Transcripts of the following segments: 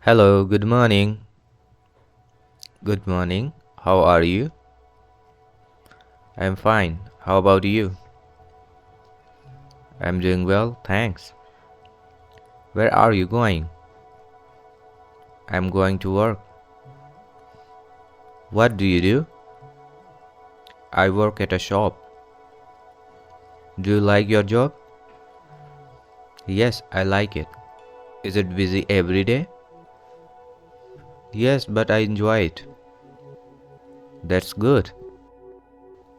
Hello, good morning. Good morning. How are you? I'm fine. How about you? I'm doing well, thanks. Where are you going? I'm going to work. What do you do? I work at a shop. Do you like your job? Yes, I like it. Is it busy every day? Yes, but I enjoy it. That's good.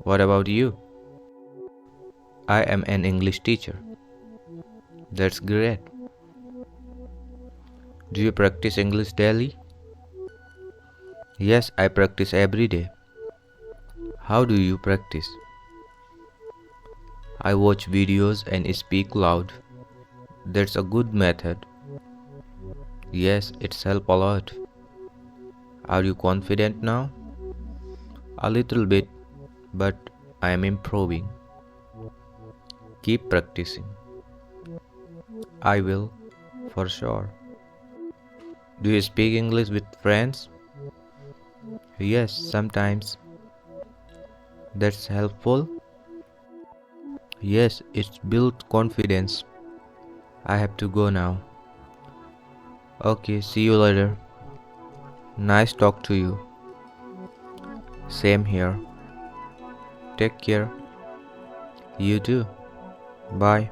What about you? I am an English teacher. That's great. Do you practice English daily? Yes, I practice every day. How do you practice? I watch videos and speak loud. That's a good method. Yes, it's helped a lot. Are you confident now? A little bit, but I am improving. Keep practicing. I will, for sure. Do you speak English with friends? Yes, sometimes. That's helpful. Yes, it's built confidence. I have to go now. Okay, see you later. Nice talk to you. Same here. Take care. You too. Bye.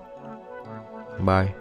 Bye.